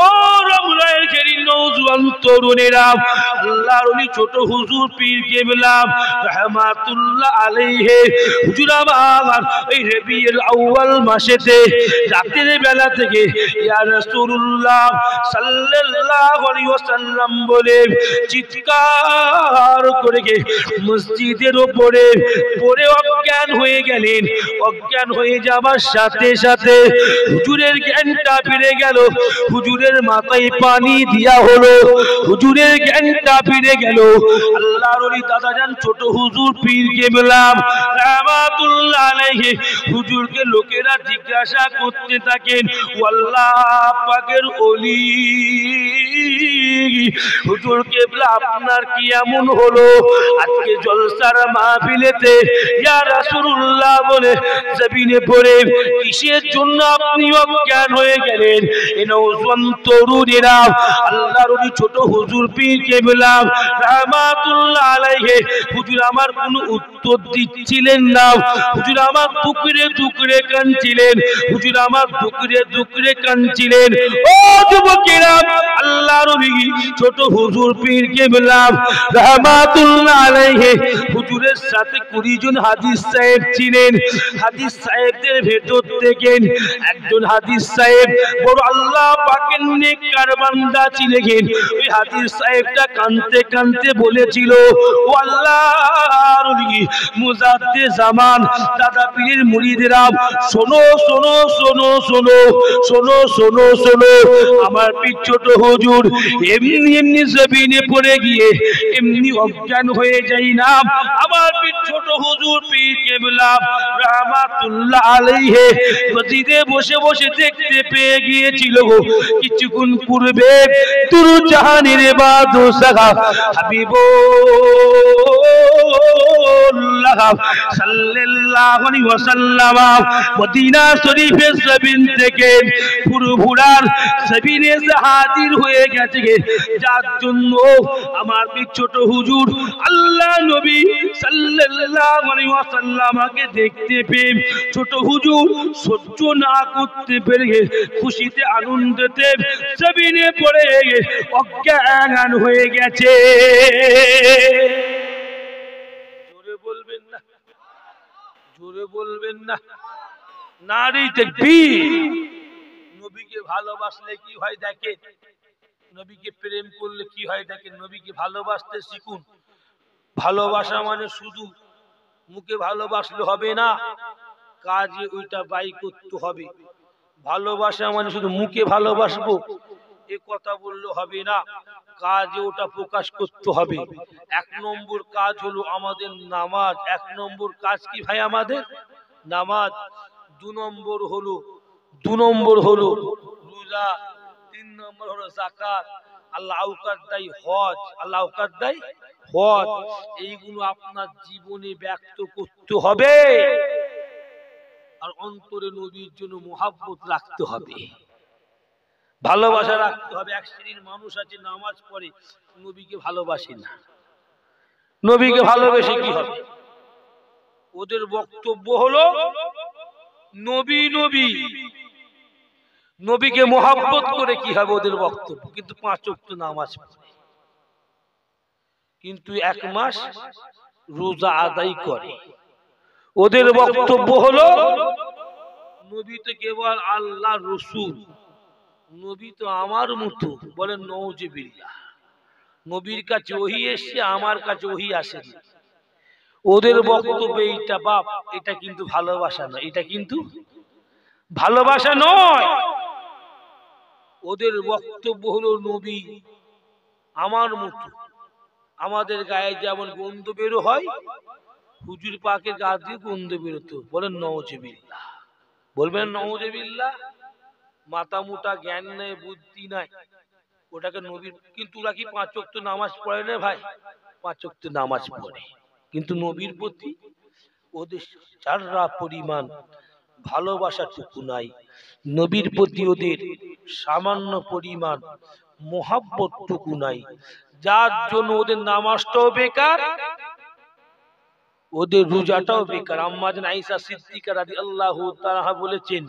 ও রমজানের ঘেরি নওজওয়ান তরুণেরা, আল্লাহর ওলি ছোট হুজুর পীর কেবলা রাহমাতুল্লাহ আলাইহি হুজুর আমার এই রবিউল আউয়াল মাসেতে রাতের বেলা থেকে ইয়া রাসূলুল্লাহ সাল্লাল্লাহু আলাইহি ওয়াসাল্লাম বলে চিৎকার করে মসজিদের উপরে পড়ে অজ্ঞান হয়ে গেলেন। অজ্ঞান হয়ে যাবার সাথে সাথে হুজুরের জ্ঞানটা ফিরে গেল, হুজুরের মাথায় পানি দিয়া হলো, হুজুরের জ্ঞানটা ফিরে গেল। আল্লাহর ওলি দাদাজান ছোট হুজুর পীর কেবলা রাহমাতুল্লাহ আলাইহি হুজুরকে লোকেরা জিজ্ঞাসা করতে থাকেন, ও আল্লাহ পাকের ওলি হুজুর কেবলা আপনার কি এমন হলো আজকে জলসার মাহফিলেতে ইয়া রাসূলুল্লাহ বলে জমিনে পড়ে কিসের জন্য আপনি অজ্ঞান হয়ে গেলেন? এই নওজওয়ান তরুণেরা আল্লাহর ওলি ছোট হুজুর পীর কেবলা রাহমাতুল্লাহ আলাইহি হুজুর আমার কোনো উত্তর দিচ্ছিলেন না, হুজুর আমার টুকরে টুকরে কাঁদছিলেন, হুজুর আমার টুকরে টুকরে কাঁদছিলেন। ও যুবকেরা, আল্লাহর ওলি ছোট হুজুর পীর কেবলা রাহমাতুল্লাহ আলাইহি হুজুরের সাথে 20 জন হাদিস সাহেব ছিলেন। হাদিস সাহেবদের ভেতর থেকে একজন হাদিস সাহেব বড় আল্লাহ পাকের নেককার বান্দা ছিলেন। ওই হাদিস সাহেবটা কাঁদতে কাঁদতে বলেছিল, ও আল্লাহর ওলি মুজাদ্দিদ জামান দাদা পীরের মুরিদেরা, শোনো শোনো শোনো শোনো শোনো শোনো শোনো, আমার পীর ছোট হুজুর এমনি এমনি জমিনে পড়ে গিয়ে এমনি অজ্ঞান হয়ে যাই না। আমার পীর ছোট হুজুর পীর কেবলা রাহমাতুল্লাহ আলাইহি মসজিদে বসে বসে দেখতে পেয়ে গিয়েছিল কিছুক্ষণ পূর্বে দুরূদ জাহানের বাদশাহ হাবিবুল্লাহ সাল্লাল্লাহু আলাইহি ওয়াসাল্লাম মদিনা শরীফের জমিন থেকে ফুরফুরার জমিনে হাজির হয়ে গেছে, যার জন্য আমার ছোট হুজুর আল্লাহ নবী সাল্লাল্লাহু আলাইহি ওয়াসাল্লামকে দেখতে পেয়ে ছোট হুজুর সহ্য না করতে পেরে খুশিতে আনন্দেতে জমিনে পড়ে অজ্ঞান হয়ে গেছে। জোরে বলবেন না, জোরে বলবেন না, নারী তাকবীর। নবীকে ভালোবাসলে কি হয় দেখেন, নবীকে প্রেম করলে কি হয় দেখেন। নবীকে ভালোবাসতে শিখুন। ভালোবাসা মানে শুধু মুখে ভালোবাসলে হবে না, কাজে ওইটা বাই করতে হবে। ভালোবাসা মানে শুধু মুখে ভালোবাসবো এ কথা বললে হবে না, কাজে ওটা প্রকাশ করতে হবে। এক নম্বর কাজ হলো আমাদের নামাজ। এক নম্বর কাজ কি ভাই আমাদের? নামাজ। দু নম্বর হলো রোজা। তিন নম্বর হলো যাকাত। আল্লাহ আওকাত দেয় হজ। আল্লাহ আওকাত দেয় হজ। এইগুলো আপনার জীবনে ব্যক্ত করতে হবে আর অন্তরে নবীর জন্য মুহাব্বত রাখতে হবে, ভালোবাসা রাখতে হবে। এক শ্রেণীর মানুষ আছে নামাজ পড়ে নবীকে ভালোবাসে না। নবীকে ভালোবেসে কি হবে? ওদের বক্তব্য হলো নবী নবী, নবীকে মুহাব্বত করে কি হবে ওদের বক্তব্য। কিন্তু 5 ওয়াক্ত নামাজ পড়ে, কিন্তু 1 মাস রোজা আদায় করে। ওদের বক্তব্য হলো নবী তো কেবল আল্লাহর রাসূল, নবী তো আমার মতো। বলেন নাউজুবিল্লাহ। নবীর কাছে ওহী এসেছে, আমার কাছে ওহী আসেনি। ওদের বক্তব্য এইটা। বাপ, এটা কিন্তু ভালোবাসা নয়, এটা কিন্তু ভালোবাসা নয়। ওদের বক্তব্য হলো নবী আমার মতো। আমাদের গায়ে যেমন গন্ধ বেরো হয়, হুজুর পাকের গা দিয়ে গন্ধ বেরোতো। বলেন নাউজুবিল্লাহ। বলবেন নাউজুবিল্লাহ। মাথা মোটা, জ্ঞান নেই, বুদ্ধি নাই, ওটাকে নবীর। কিন্তু ওরা কি 5 ওয়াক্ত নামাজ পড়ে না ভাই? 5 ওয়াক্ত নামাজ পড়ে, কিন্তু নবীর প্রতি ওদের চাররা পরিমাণ ভালোবাসাটুকু নাই। নবীর প্রতি ওদের সামান্য পরিমাণ মুহাব্বতটুকু নাই, যার জন্য ওদের নামাজটাও বেকার, ওদের রোজাটাও বেকার। আম্মা জান আয়েশা সিদ্দিকা রাদিয়াল্লাহু তাআলা বলেছেন,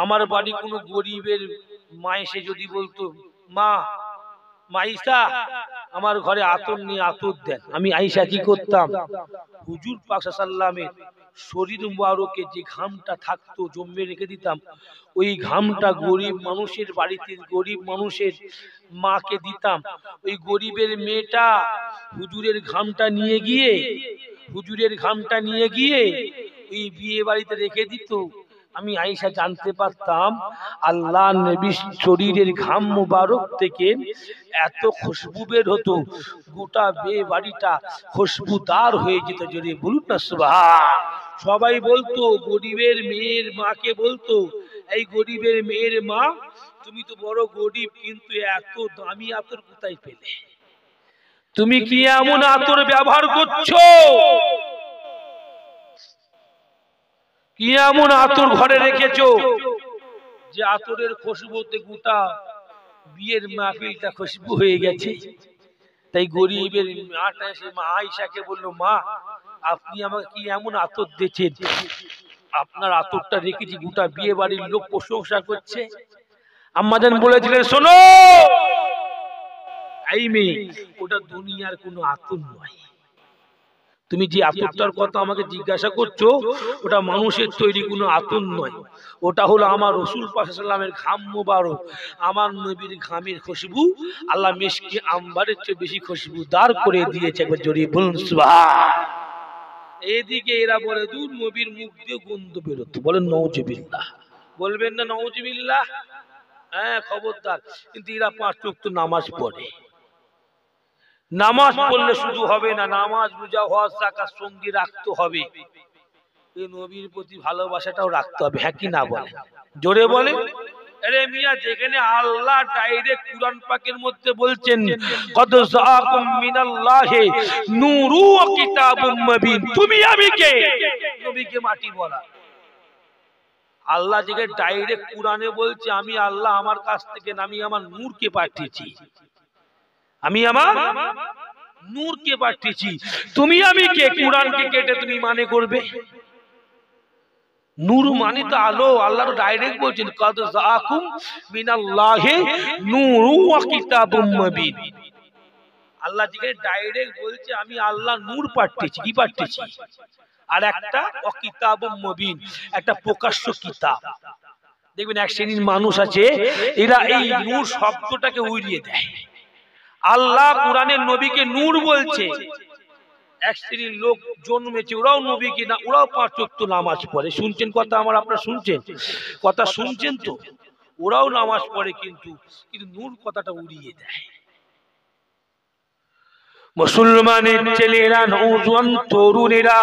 আমার বাড়ি কোনো গরিবের মা এসে যদি বলতো, মা আয়েশা আমার ঘরে আতর নিয়ে আতর দেন, আমি আয়েশা কি করতাম? হুজুর পাক সাল্লাল্লাহু আলাইহি ওয়াসাল্লামের শরীর মুবারকে যে ঘামটা থাকতো জমিয়ে রেখে দিতাম, ওই ঘামটা গরিব মানুষের বাড়িতে, গরিব মানুষের মাকে দিতাম। ওই গরিবের মেয়েটা হুজুরের ঘামটা নিয়ে গিয়ে ওই বিয়ে বাড়িতে রেখে দিত। আমি আয়েশা জানতে পারতাম আল্লাহ নবীর শরীরের ঘাম মুবারক থেকে এত খুশবু বের হতো, গোটা বিয়ে বাড়িটা খুশবুদার হয়ে যেত। জোরে বলুন না সুবহান। সবাই বলতো, গরিবের মেয়ের মাকে বলতো, এই গরিবের মেয়ের মা তুমি তো বড় গরিব, কিন্তু এত দামি আতর কোথায় পেলে? তুমি কি এমন আতর ব্যবহার করছো? কি এমন আতর ঘরে রেখেছো যে আতরের খুশবুতে গোটা বিয়ের মাহফিলটা খুশবু হয়ে গেছে? তাই গরিবের মাটা এসে মা আয়েশাকে বললো, মা আপনি আমাকে কি এমন আতর দিয়েছেন, আপনার আতরটা রেখেছি, গোটা বিয়ে বাড়ির লোক প্রশংসা করছে। আম্মা জান বলেছিলেন, শোনো এই মেয়ে, ওটা দুনিয়ার কোনো আতর নয়। তুমি যে আতরটার কথা আমাকে জিজ্ঞাসা করছো, ওটা মানুষের তৈরি কোনো আতর নয়। ওটা হলো আমার রাসূল পাক সাল্লাল্লাহু আলাইহি ওয়াসাল্লামের ঘাম মুবারক, আমার নবীর ঘামের খুশবু আল্লাহ মিশকি আম্বারের চেয়ে বেশি খুশবুদার করে দিয়েছে। একবার জোরে বলুন সুবহান। এদিকে এরা বলে দূর নবীর মুখ দিয়ে গন্ধ বেরোতো। বলেন নাউজুবিল্লাহ। বলবেন না নাউজুবিল্লাহ? হ্যাঁ, খবরদার। কিন্তু এরা 5 ওয়াক্ত নামাজ পড়ে। নামাজ পড়লে শুধু হবে না, নামাজ রোজা হজ যাকাত সঙ্গে রাখতে হবে। এই নবীর প্রতি ভালোবাসাটাও রাখতে হবে। হ্যাঁ কি না বলে? জোরে বলে। আরে মিয়া, যেখানে আল্লাহ ডাইরেক্ট কুরআন পাকের মধ্যে বলছেন, কদ জাআকুম মিনাল্লাহি নূরু ওয়া কিতাবুম মুবিন, তুমি আমি কে? নবীকে মাটি বলা। আল্লাহ যেখানে ডাইরেক্ট কুরআনে বলছে, আমি আল্লাহ আমার কাছ থেকে আমি আমার নূরকে পাঠিয়েছি, আমি আমার নূরকে পাঠিয়েছি, তুমি আমি কে? কুরআনকে কেটে তুমি মানে করবে? নূর মানে তো আলো। আল্লাহ তো ডাইরেক্ট বলছেন, কদ জাআকুম মিনাল্লাহি নূরু ওয়া কিতাবুম মুবিন। আল্লাহ যেখানে ডাইরেক্ট বলছে আমি আল্লাহ নূর পাঠিয়েছি, কি পাঠিয়েছি? আর একটা ওয়া কিতাবুম মুবিন, একটা প্রকাশ্য কিতাব। দেখবেন এক শ্রেণীর মানুষ আছে, এরা এই নূর শব্দটাকে উড়িয়ে দেয়। আল্লাহ কুরআনের নবীকে নূর বলছে, এক শ্রেণীর লোক জন্মেছে, ওরাও নবী কিনা, ওরাও 5 ওয়াক্ত নামাজ পড়ে। শুনছেন কথা আমার, আপনারা শুনছেন কথা, শুনছেন তো? ওরাও নামাজ পড়ে, কিন্তু নূর কথাটা উড়িয়ে দেয়। মুসলমানের ছেলেরা, নওজোয়ান তরুণেরা,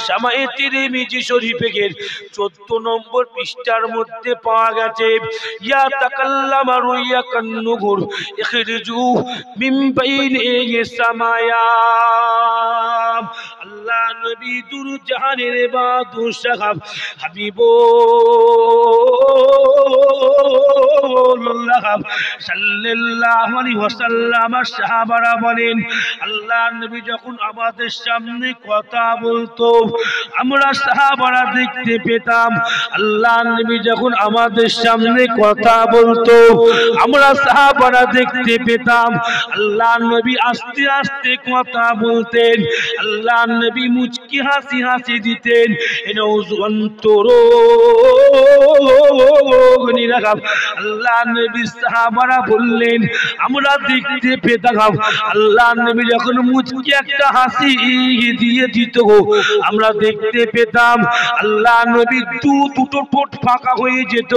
শামায়ে তিরমিজি শরীফের 14 নম্বর পৃষ্ঠার মধ্যে পাওয়া গেছে, ইয়া তাকাল্লামা রুইয়া কান্নুগুর ইখরিজু মিন বাইনি সামায়া। আল্লাহ নবী দুর জাহানের বাদশাহ হাবিবুল্লাহ সাল্লাল্লাহু আলাইহি ওয়াসাল্লাম সাহাবারা বলেন, আল্লাহ নবী যখন আমাদের সামনে কথা বলতো আমরা সাহাবারা দেখতে পেতাম। আল্লাহ নবী যখন আমাদের সামনে কথা বলতো আমরা সাহাবারা দেখতে পেতাম। আল্লাহ নবী আস্তে আস্তে কথা বলতেন, আল্লাহ নবী মুচকি হাসি হাসি দিতেন। নওজোয়ান তরুণীরা, আল্লাহ নবী সাহাবারা বললেন আমরা দেখতে পেতাম আল্লাহ নবী যখন মুচকি একটা হাসি দিয়ে দিত আমরা দেখতে পেতাম আল্লাহ নবী দুটো ঠোঁট ফাঁকা হয়ে যেত,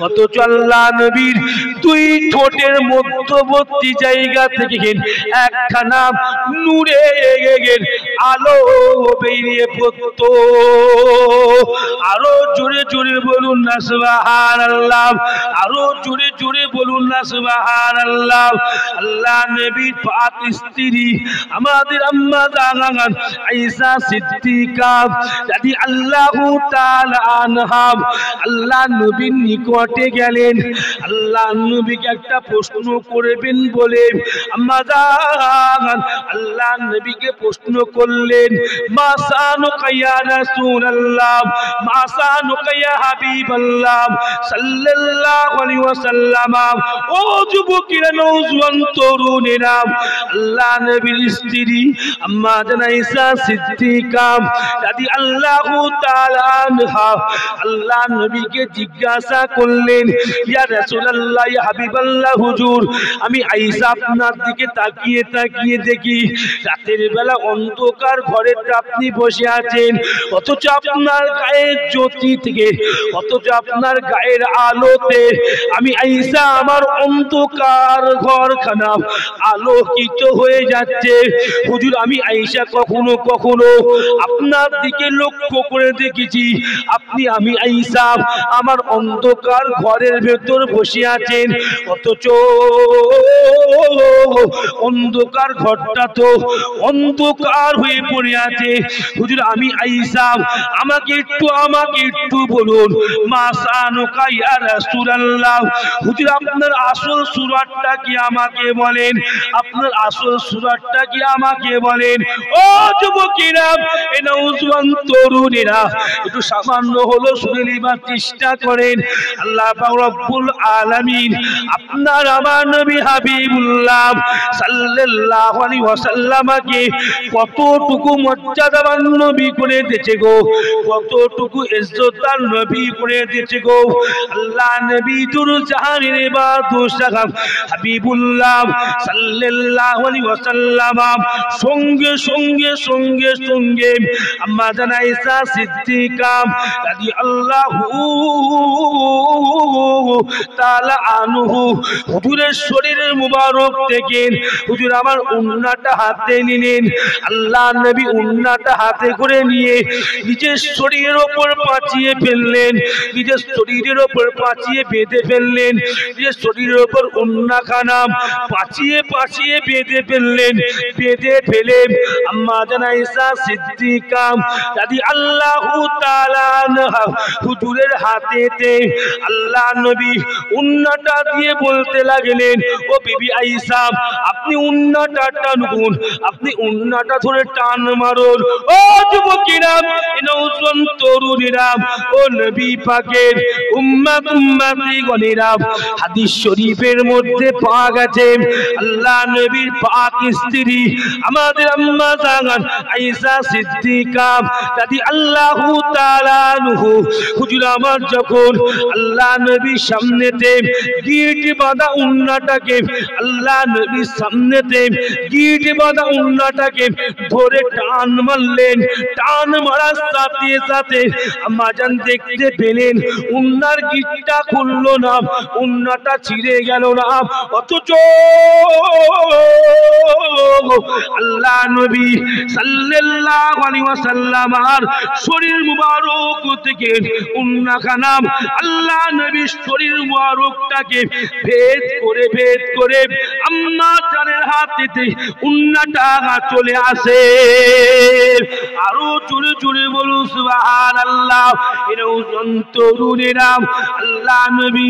অথচ আল্লাহ নবীর 2 ঠোঁটের মধ্যবর্তী জায়গা থেকে একখানা নূরের আলো বেরিয়ে পড়তো। আরো জোরে জোরে বলুন না সুবহানাল্লাহ, আরো জোরে জোরে বলুন না সুবহানাল্লাহ। আল্লাহ নবীর পাক স্ত্রী আমাদের আম্মা জান আয়েশা সিদ্দিকা রাদিয়াল্লাহু তাআলা আনহা আল্লাহ নবীর নিকটে গেলেন, আল্লাহ নবীকে একটা প্রশ্ন করবেন বলে আম্মা জান আল্লাহ নবীকে প্রশ্ন করলেন, মা শানুকা ইয়া রাসূলুল্লাহ, মা শানুকা ইয়া হাবিবাল্লাহ সাল্লাল্লাহু আলাইহি ওয়াসাল্লাম। ও যুবকেরা, নওজোয়ান তরুণেরা, আল্লাহ নবীর স্ত্রী আম্মা জান আয়েশা সিদ্দিকা রাদিয়াল্লাহু তাআলা আনহা আল্লাহ নবীকে জিজ্ঞাসা করলেন, ইয়া রাসূলুল্লাহ, ইয়া হাবিবাল্লাহ, হুজুর আমি আয়েশা আপনার দিকে তাকিয়ে তাকিয়ে দেখি রাতের বেলা অন্ধকার ঘরে আপনি বসে আছেন, অথচ আপনার গায়ের জ্যোতি থেকে, অথচ আপনার গায়ের আলোতে আমি আয়েশা আমার অন্ধকার ঘরখানা আলোকিত হয়ে যাচ্ছে। হুজুর আমি আয়েশা কখনো কখনো আপনার দিকে লক্ষ্য করে দেখেছি আমি আয়েশা আমার অন্ধকার ঘরের ভেতর বসে আছেন, অথচ অন্ধকার ঘরটা তো অন্ধকার হয়ে পড়ে আছে। হুজুর আমি আয়েশা, আমাকে একটু বলুন, মা শানুকা ইয়া রাসূলুল্লাহ, হুজুর আপনার আসল সূরাটা কি আমাকে বলেন, আপনার আসল সূরাটা কি আমাকে বলেন। ও যুবকেরা, এ নওজোয়ান তরুণেরা, একটু সামান্য হলো শুনে নেবার চেষ্টা করেন। আল্লাহ পাক রব্বুল আলামিন আপনার আমার নবী হাবিবুল্লাহ সাল্লাল্লাহু আলাইহি ওয়াসাল্লামকে কতটুকু মর্যাদাবান নবী করে দিয়েছে গো, কতটুকু ইজ্জতদার নবী করে দিয়েছে গো। আল্লাহ নবী দুর জাহানের বাদশাহ হাবিবুল্লাহ সাল্লাল্লাহু আলাইহি ওয়াসাল্লাম সঙ্গে সঙ্গে সঙ্গে সঙ্গে আম্মা জান আয়েশা সিদ্দিকা রাদিয়াল্লাহু তাআলা আনহু হুজুরের শরীরের মুবারক থেকে হুজুর আমার উন্নাটা হাতে নিলেন। আল্লাহ নবী উন্নাটা হাতে করে নিয়ে নিজের শরীরের উপর পাঁচিয়ে ফেললেন, নিজের শরীরের উপর পাঁচিয়ে বেঁধে ফেললেন, নিজের শরীরের উপর উন্নাখানা পাঁচিয়ে পাঁচিয়ে বেঁধে ফেললেন। বেঁধে ফেলে আম্মা জান আয়েশা সিদ্দিকা রাদিয়াল্লাহু তাআলা আনহা হুজুরের হাতেতে আল্লাহ নবী উন্নাটা দিয়ে বলতে লাগলেন, ও বিবি আয়েশা আপনি উন্নাটা টানুন, আপনি উন্নাটা ধরে টান মারুন। ও যুবকেরা, নওজোয়ান তরুণীরা, ও নবী পাকের উম্মতি গণেরা, হাদিস শরীফের মধ্যে পাওয়া গেছে আল্লাহ নবীর পাক স্ত্রী আমাদের আম্মা জান আয়েশা সিদ্দিকা রাদিয়াল্লাহু তাআলা আনহু হুজুর আমার যখন আল্লাহ নবীর সামনেতে গিট বাঁধা উন্নাটাকে আল্লাহ নবীর সামনেতে গিট বাঁধা উন্নাটাকে ধরে টান মারলেন, টান মারার সাথে সাথে আম্মা জান দেখতে পেলেন উন্নার গিটটা খুললো না, উন্নাটা ছিঁড়ে গেল না, অথচ আল্লাহ নবী সাল্লাল্লাহু আলাইহি ওয়াসাল্লাম আর শরীর মুবারক থেকে উন্নাখানা আল্লাহ নবীর শরীর মুবারকটাকে ভেদ করে আম্মা জানের হাতেতে উন্নাটা চলে আসে। আরো জোরে জোরে বলুন সুবহানাল্লাহ। এর তরুণেরা আল্লাহ নবী